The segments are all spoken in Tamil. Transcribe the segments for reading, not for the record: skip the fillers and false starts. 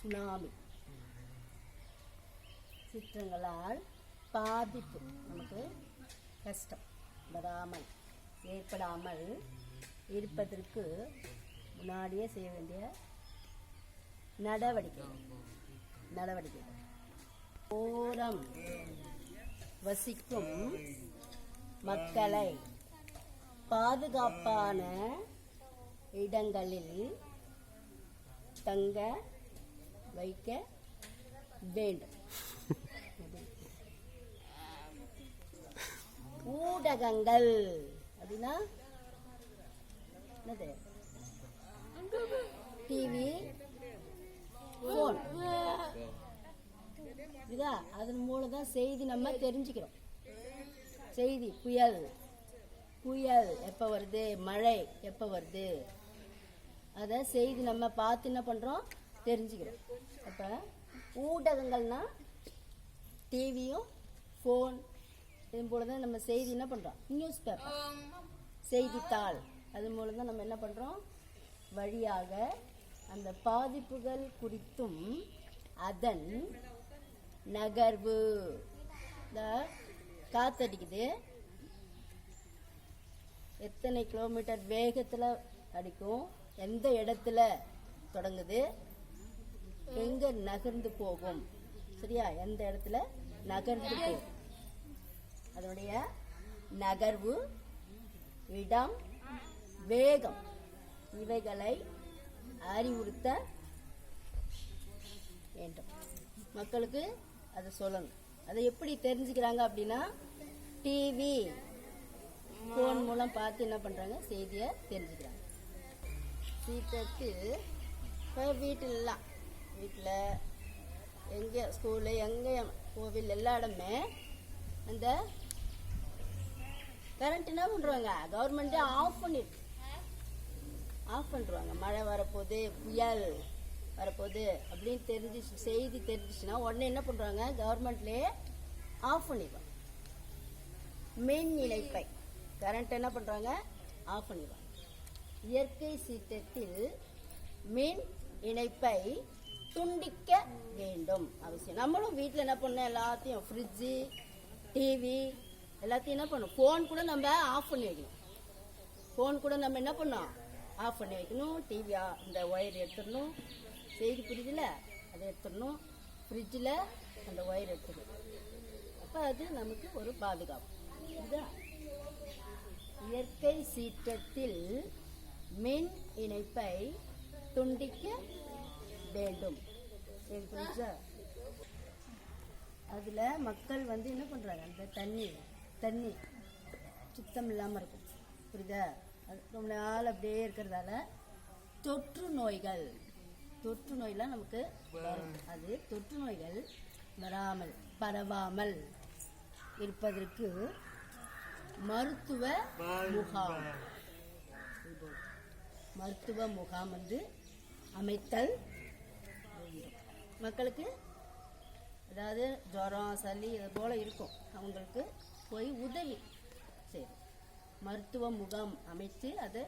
சுனாமி. சீற்றங்களால் பாதிப்பு, நமக்கு கஷ்டம் வராமல் ஏற்படாமல் இருப்பதற்கு முன்னாடியே செய்ய வேண்டிய நடவடிக்கை. ஓரம் வசிக்கும் மக்களை பாதுகாப்பான இடங்களில் தங்க வைக்க வேண்டும். ஊடகங்கள் அப்படின்னா என்னது? டிவி, போன், அதன் மூலம் தான் செய்தி நம்ம தெரிஞ்சுக்கிறோம். செய்தி புயல் எப்போ வருது, மழை எப்போ வருது, அதை செய்தி நம்ம பார்த்து என்ன பண்ணுறோம், தெரிஞ்சுக்கிறோம். அப்போ ஊடகங்கள்னா டிவியும் ஃபோன், இது போல தான் நம்ம செய்தி என்ன பண்ணுறோம். நியூஸ் பேப்பர், செய்தித்தாள், அது மூலம் தான் நம்ம என்ன பண்ணுறோம், வழியாக அந்த பாதிப்புகள் குறித்தும் அதன் நகர்வு. இந்த காத்தடிக்குது, எத்தனை கிலோமீட்டர் வேகத்தில் அடிக்கும், எந்த இடத்துல தொடங்குது, எங்க நகர்ந்து போகும், சரியா, எந்த இடத்துல நகர்ந்து போகும், அதனுடைய நகர்வு, இடம், வேகம், இவைகளை அறிவுறுத்த வேண்டும். மக்களுக்கு அதை சொல்லணும். அதை எப்படி தெரிஞ்சுக்கிறாங்க அப்படின்னா, டிவி, ஃபோன் மூலம் பார்த்து என்ன பண்ணுறாங்க, செய்தியை தெரிஞ்சுக்கிறாங்க. சீற்றத்தில் இப்போ வீட்டில் எங்கே ஸ்கூலு, எங்கே கோவில், எல்லா இடமே அந்த கரண்ட் என்ன பண்ணுறாங்க, கவர்மெண்ட்டே ஆஃப் பண்ணிடுவாங்க. மழை வரப்போகுது, புயல் வரப்போகுது அப்படின்னு செய்தி தெரிஞ்சிச்சுன்னா உடனே என்ன பண்ணுறாங்க, கவர்மெண்ட்லேயே ஆஃப் பண்ணிடுவாங்க. மின் இணைப்பை கரண்ட் என்ன பண்ணுறாங்க, ஆஃப் பண்ணிடுவாங்க. இயற்கை சீற்றத்தில் மின் இணைப்பை துண்டிக்க வேண்டும் அவசியம். நம்மளும் வீட்டில் என்ன பண்ணோம், எல்லாத்தையும் ஃப்ரிட்ஜு, டிவி எல்லாத்தையும் என்ன பண்ணணும், ஃபோன் கூட நம்ம ஆஃப் பண்ணி வைக்கணும். ஃபோன் கூட நம்ம என்ன பண்ணோம், ஆஃப் பண்ணி வைக்கணும். டிவி இந்த ஒயர் எடுத்துடணும், செய்தி புரியுதுல, அதை எடுத்துடணும். ஃப்ரிட்ஜில் அந்த ஒயர் எடுத்துடணும். அப்போ அது நமக்கு ஒரு பாதுகாப்பு. இதுதான் இயற்கை சீற்றத்தில் மின் இணைப்பை துண்டிக்க வேண்டும். சரி, புரிஞ்சா? அதில் மக்கள் என்ன பண்ணுறாங்க, அந்த தண்ணி சுத்தம் இல்லாமல் இருக்கும், புரியுதா? அது ரொம்ப நாள் அப்படியே இருக்கிறதால தொற்று நோய்லாம் நமக்கு வரும். அது தொற்று நோய்கள் பரவாமல் இருப்பதற்கு மருத்துவ முகாம் அமைத்தல் மக்களுக்கு. அதாவது ஜுரம், சளி இது போல் இருக்கும், அவங்களுக்கு போய் உதவி செய்யும். மருத்துவ முகாம் அமைத்து அதை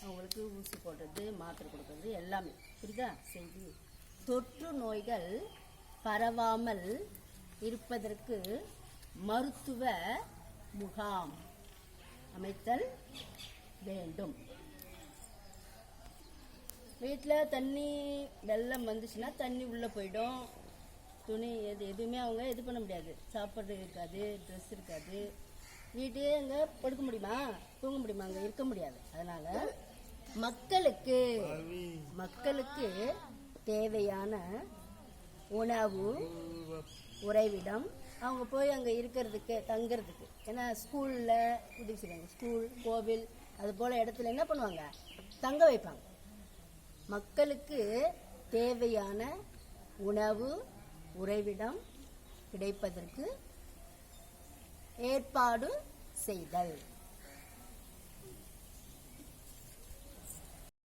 அவங்களுக்கு ஊசி போடுறது, மாத்திரை கொடுக்கறது எல்லாமே, புரியுதா செய்தி. தொற்று நோய்கள் பரவாமல் இருப்பதற்கு மருத்துவ முகாம் அமைத்தல் வேண்டும். வீட்டில் தண்ணி வெள்ளம் வந்துச்சுன்னா தண்ணி உள்ளே போயிடும். துணி எதுவுமே அவங்க இது பண்ண முடியாது. சாப்பாடு இருக்காது, ட்ரெஸ் இருக்காது. வீட்டு அங்கே படுக்க முடியுமா, தூங்க முடியுமா, அங்கே இருக்க முடியாது. அதனால மக்களுக்கு தேவையான உணவு, உறைவிடம், அவங்க போய் அங்கே இருக்கிறதுக்கு, தங்கிறதுக்கு. ஏன்னா ஸ்கூலில் உதவி செய்வாங்க, ஸ்கூல், கோவில் அது போல் இடத்துல என்ன பண்ணுவாங்க, தங்க வைப்பாங்க. மக்களுக்கு தேவையான உணவு, உறைவிடம் கிடைப்பதற்கு ஏற்பாடு செய்தல்.